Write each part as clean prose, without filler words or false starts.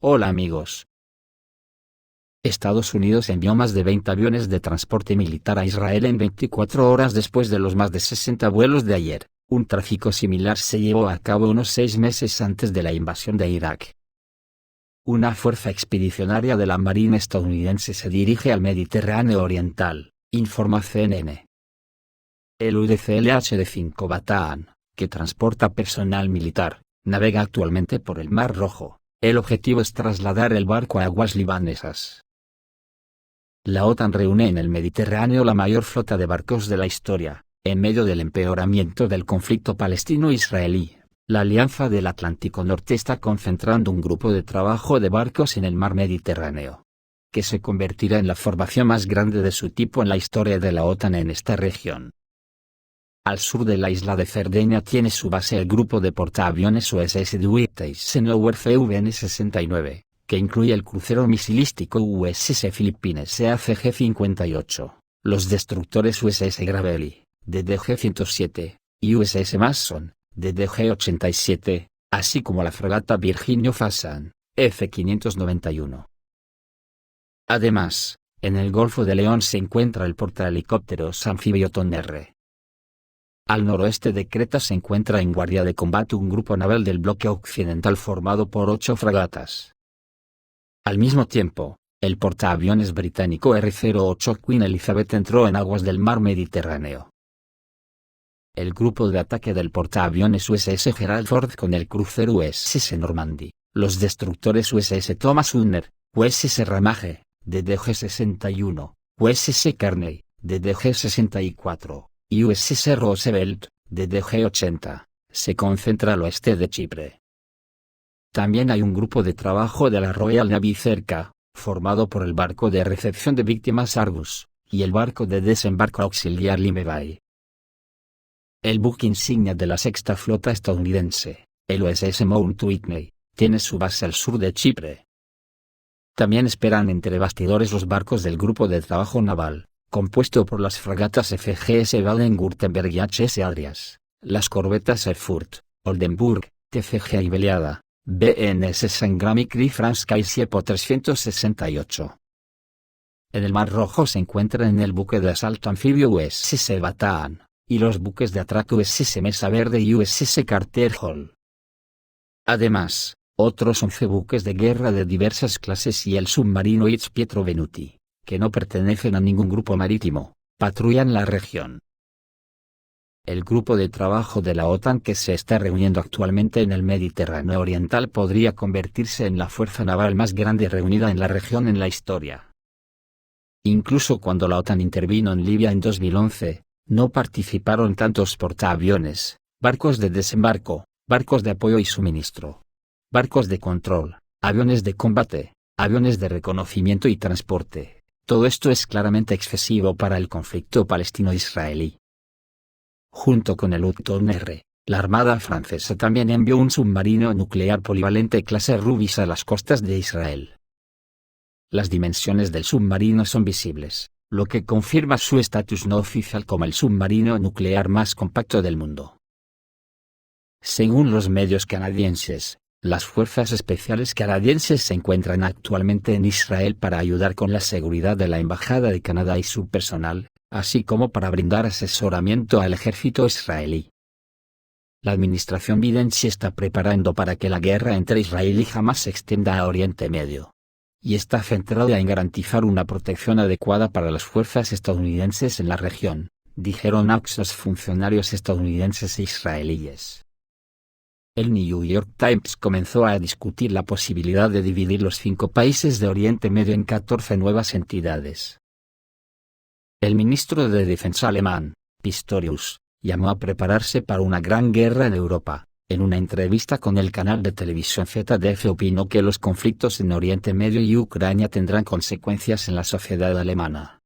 Hola amigos. Estados Unidos envió más de 20 aviones de transporte militar a Israel en 24 horas después de los más de 60 vuelos de ayer. Un tráfico similar se llevó a cabo unos 6 meses antes de la invasión de Irak. Una fuerza expedicionaria de la Marina estadounidense se dirige al Mediterráneo Oriental, informa CNN. El UDCLHD-5 Bataan, que transporta personal militar, navega actualmente por el Mar Rojo. El objetivo es trasladar el barco a aguas libanesas. La OTAN reúne en el Mediterráneo la mayor flota de barcos de la historia, en medio del empeoramiento del conflicto palestino-israelí. La Alianza del Atlántico Norte está concentrando un grupo de trabajo de barcos en el mar Mediterráneo, que se convertirá en la formación más grande de su tipo en la historia de la OTAN en esta región. Al sur de la isla de Cerdeña tiene su base el grupo de portaaviones USS Dwight Eisenhower CVN-69, que incluye el crucero misilístico USS Philippines EACG-58, los destructores USS Gravely, DDG-107, y USS Mason, DDG-87, así como la fragata Virginio Fassan, F-591. Además, en el Golfo de León se encuentra el portahelicópteros anfibio Tonnerre. Al noroeste de Creta se encuentra en guardia de combate un grupo naval del bloque occidental formado por 8 fragatas. Al mismo tiempo, el portaaviones británico R-08 Queen Elizabeth entró en aguas del mar Mediterráneo. El grupo de ataque del portaaviones USS Gerald Ford con el crucero USS Normandy, los destructores USS Thomas Sumner, USS Ramage, DDG-61, USS Carney, DDG-64, y USS Roosevelt, DDG-80, se concentra al oeste de Chipre. También hay un grupo de trabajo de la Royal Navy cerca, formado por el barco de recepción de víctimas Argus, y el barco de desembarco auxiliar Lime Bay. El buque insignia de la sexta flota estadounidense, el USS Mount Whitney, tiene su base al sur de Chipre. También esperan entre bastidores los barcos del grupo de trabajo naval, compuesto por las fragatas FGS Baden-Württemberg y HS Adrias, las corbetas Erfurt, Oldenburg, TFG Ibeliada, BNS Sangram y CRI Franz Kaiser 368. En el Mar Rojo se encuentran el buque de asalto anfibio USS Bataan, y los buques de atraco USS Mesa Verde y USS Carter Hall. Además, otros 11 buques de guerra de diversas clases y el submarino It's Pietro Venuti, que no pertenecen a ningún grupo marítimo, patrullan la región. El grupo de trabajo de la OTAN que se está reuniendo actualmente en el Mediterráneo Oriental podría convertirse en la fuerza naval más grande reunida en la región en la historia. Incluso cuando la OTAN intervino en Libia en 2011, no participaron tantos portaaviones, barcos de desembarco, barcos de apoyo y suministro, barcos de control, aviones de combate, aviones de reconocimiento y transporte. Todo esto es claramente excesivo para el conflicto palestino-israelí. Junto con el U-Tonnerre, la Armada francesa también envió un submarino nuclear polivalente clase Rubis a las costas de Israel. Las dimensiones del submarino son visibles, lo que confirma su estatus no oficial como el submarino nuclear más compacto del mundo. Según los medios canadienses, las fuerzas especiales canadienses se encuentran actualmente en Israel para ayudar con la seguridad de la Embajada de Canadá y su personal, así como para brindar asesoramiento al ejército israelí. La administración Biden se está preparando para que la guerra entre Israel y Hamas se extienda a Oriente Medio. Y está centrada en garantizar una protección adecuada para las fuerzas estadounidenses en la región, dijeron los funcionarios estadounidenses e israelíes. El New York Times comenzó a discutir la posibilidad de dividir los 5 países de Oriente Medio en 14 nuevas entidades. El ministro de Defensa alemán, Pistorius, llamó a prepararse para una gran guerra en Europa. En una entrevista con el canal de televisión ZDF opinó que los conflictos en Oriente Medio y Ucrania tendrán consecuencias en la sociedad alemana.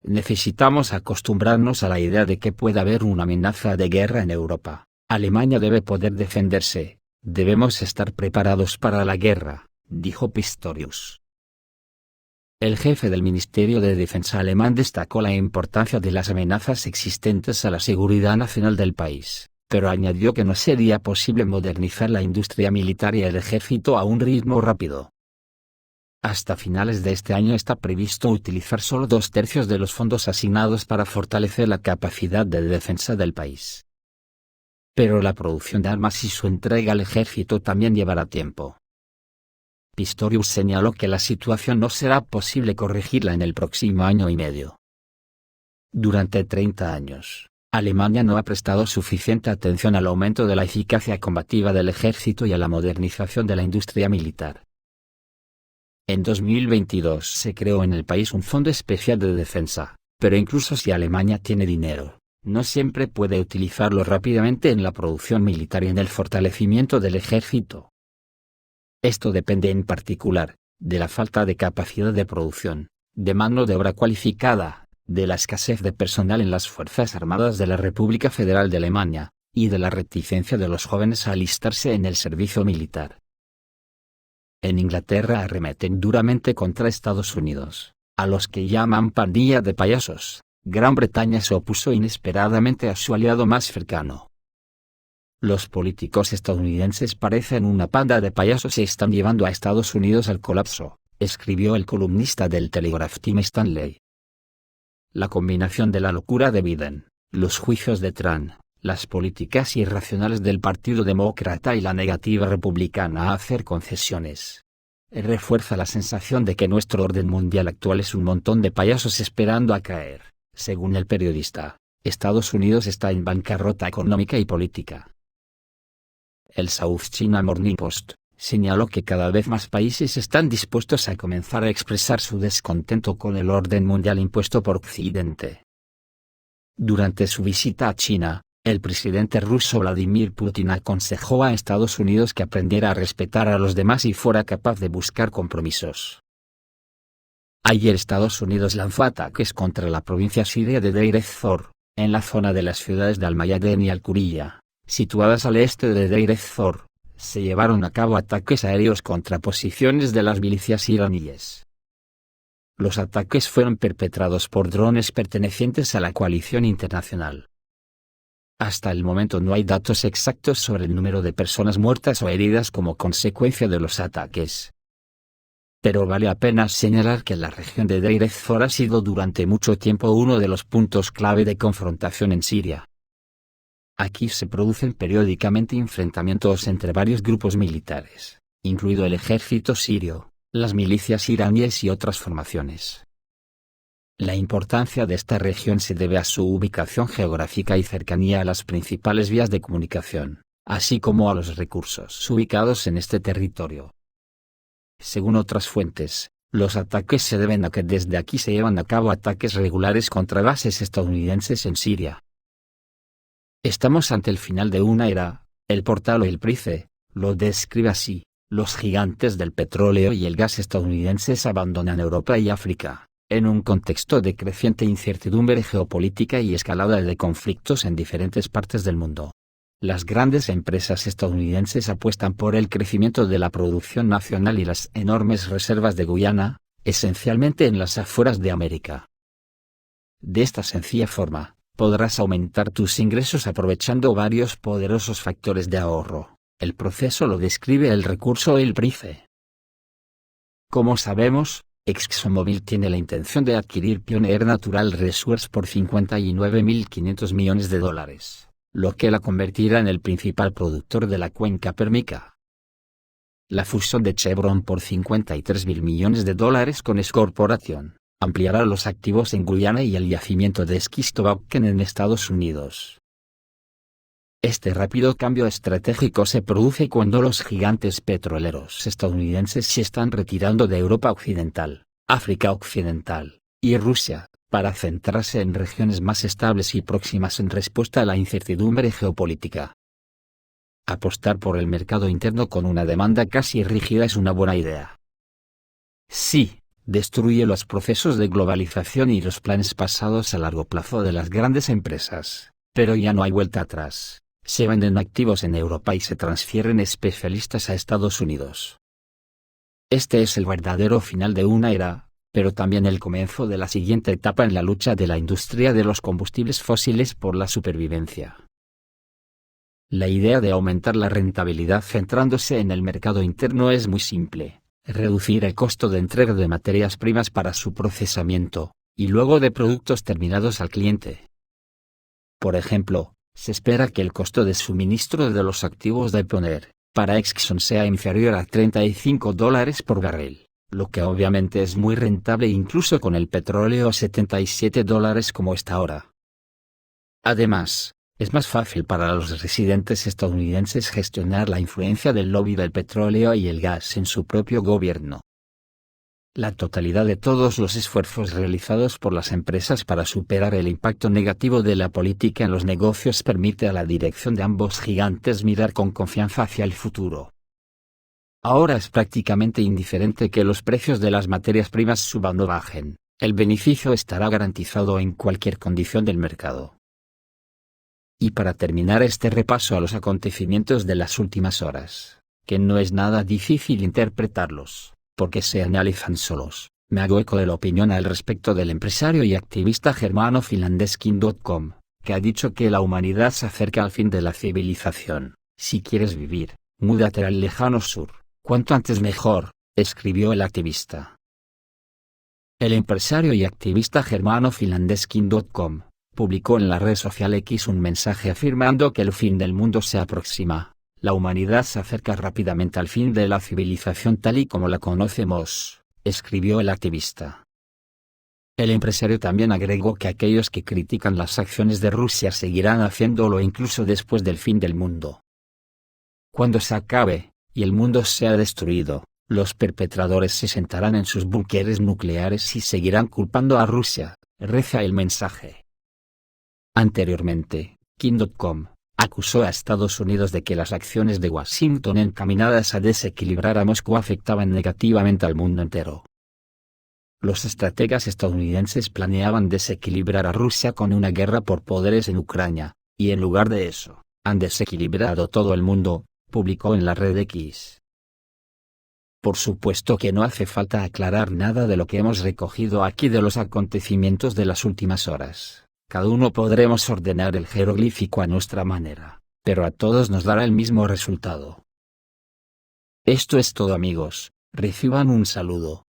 Necesitamos acostumbrarnos a la idea de que puede haber una amenaza de guerra en Europa. Alemania debe poder defenderse, debemos estar preparados para la guerra, dijo Pistorius. El jefe del Ministerio de Defensa alemán destacó la importancia de las amenazas existentes a la seguridad nacional del país, pero añadió que no sería posible modernizar la industria militar y el ejército a un ritmo rápido. Hasta finales de este año está previsto utilizar solo 2/3 de los fondos asignados para fortalecer la capacidad de defensa del país. Pero la producción de armas y su entrega al ejército también llevará tiempo. Pistorius señaló que la situación no será posible corregirla en el próximo año y medio. Durante 30 años, Alemania no ha prestado suficiente atención al aumento de la eficacia combativa del ejército y a la modernización de la industria militar. En 2022 se creó en el país un fondo especial de defensa, pero incluso si Alemania tiene dinero, no siempre puede utilizarlo rápidamente en la producción militar y en el fortalecimiento del ejército. Esto depende en particular, de la falta de capacidad de producción, de mano de obra cualificada, de la escasez de personal en las Fuerzas Armadas de la República Federal de Alemania, y de la reticencia de los jóvenes a alistarse en el servicio militar. En Inglaterra arremeten duramente contra Estados Unidos, a los que llaman pandilla de payasos. Gran Bretaña se opuso inesperadamente a su aliado más cercano. Los políticos estadounidenses parecen una panda de payasos y están llevando a Estados Unidos al colapso, escribió el columnista del Telegraph Tim Stanley. La combinación de la locura de Biden, los juicios de Trump, las políticas irracionales del Partido Demócrata y la negativa republicana a hacer concesiones, refuerza la sensación de que nuestro orden mundial actual es un montón de payasos esperando a caer. Según el periodista, Estados Unidos está en bancarrota económica y política. El South China Morning Post señaló que cada vez más países están dispuestos a comenzar a expresar su descontento con el orden mundial impuesto por Occidente. Durante su visita a China, el presidente ruso Vladimir Putin aconsejó a Estados Unidos que aprendiera a respetar a los demás y fuera capaz de buscar compromisos. Ayer Estados Unidos lanzó ataques contra la provincia siria de Deir ez-Zor, en la zona de las ciudades de Al-Mayadeen y Al-Quriyya, situadas al este de Deir ez-Zor. Se llevaron a cabo ataques aéreos contra posiciones de las milicias iraníes. Los ataques fueron perpetrados por drones pertenecientes a la coalición internacional. Hasta el momento no hay datos exactos sobre el número de personas muertas o heridas como consecuencia de los ataques. Pero vale la pena señalar que la región de Deir ez-Zor ha sido durante mucho tiempo uno de los puntos clave de confrontación en Siria. Aquí se producen periódicamente enfrentamientos entre varios grupos militares, incluido el ejército sirio, las milicias iraníes y otras formaciones. La importancia de esta región se debe a su ubicación geográfica y cercanía a las principales vías de comunicación, así como a los recursos ubicados en este territorio. Según otras fuentes, los ataques se deben a que desde aquí se llevan a cabo ataques regulares contra bases estadounidenses en Siria. Estamos ante el final de una era, el portal El Price lo describe así: los gigantes del petróleo y el gas estadounidenses abandonan Europa y África, en un contexto de creciente incertidumbre geopolítica y escalada de conflictos en diferentes partes del mundo. Las grandes empresas estadounidenses apuestan por el crecimiento de la producción nacional y las enormes reservas de Guyana, esencialmente en las afueras de América. De esta sencilla forma, podrás aumentar tus ingresos aprovechando varios poderosos factores de ahorro. El proceso lo describe el recurso El Price. Como sabemos, ExxonMobil tiene la intención de adquirir Pioneer Natural Resources por $59.500 millones, lo que la convertirá en el principal productor de la cuenca pérmica. La fusión de Chevron por $53.000 millones con Hess Corporation ampliará los activos en Guyana y el yacimiento de esquisto Bakken en Estados Unidos. Este rápido cambio estratégico se produce cuando los gigantes petroleros estadounidenses se están retirando de Europa Occidental, África Occidental y Rusia, para centrarse en regiones más estables y próximas en respuesta a la incertidumbre geopolítica. Apostar por el mercado interno con una demanda casi rígida es una buena idea. Sí, destruye los procesos de globalización y los planes pasados a largo plazo de las grandes empresas, pero ya no hay vuelta atrás. Se venden activos en Europa y se transfieren especialistas a Estados Unidos. Este es el verdadero final de una era, pero también el comienzo de la siguiente etapa en la lucha de la industria de los combustibles fósiles por la supervivencia. La idea de aumentar la rentabilidad centrándose en el mercado interno es muy simple: reducir el costo de entrega de materias primas para su procesamiento, y luego de productos terminados al cliente. Por ejemplo, se espera que el costo de suministro de los activos de poner para Exxon sea inferior a $35 por barril, lo que obviamente es muy rentable incluso con el petróleo a $77 como está ahora. Además, es más fácil para los residentes estadounidenses gestionar la influencia del lobby del petróleo y el gas en su propio gobierno. La totalidad de todos los esfuerzos realizados por las empresas para superar el impacto negativo de la política en los negocios permite a la dirección de ambos gigantes mirar con confianza hacia el futuro. Ahora es prácticamente indiferente que los precios de las materias primas suban o bajen, el beneficio estará garantizado en cualquier condición del mercado. Y para terminar este repaso a los acontecimientos de las últimas horas, que no es nada difícil interpretarlos, porque se analizan solos, me hago eco de la opinión al respecto del empresario y activista germano-finlandés Kim.com, que ha dicho que la humanidad se acerca al fin de la civilización. Si quieres vivir, múdate al lejano sur, cuanto antes mejor, escribió el activista. El empresario y activista germano-finlandés Kim.com publicó en la red social X un mensaje afirmando que el fin del mundo se aproxima. La humanidad se acerca rápidamente al fin de la civilización tal y como la conocemos, escribió el activista. El empresario también agregó que aquellos que critican las acciones de Rusia seguirán haciéndolo incluso después del fin del mundo. Cuando se acabe, y el mundo sea destruido, los perpetradores se sentarán en sus búnkeres nucleares y seguirán culpando a Rusia, reza el mensaje. Anteriormente, Kim.com acusó a Estados Unidos de que las acciones de Washington encaminadas a desequilibrar a Moscú afectaban negativamente al mundo entero. Los estrategas estadounidenses planeaban desequilibrar a Rusia con una guerra por poderes en Ucrania, y en lugar de eso, han desequilibrado todo el mundo, publicó en la red X. Por supuesto que no hace falta aclarar nada de lo que hemos recogido aquí de los acontecimientos de las últimas horas. Cada uno podremos ordenar el jeroglífico a nuestra manera, pero a todos nos dará el mismo resultado. Esto es todo, amigos, reciban un saludo.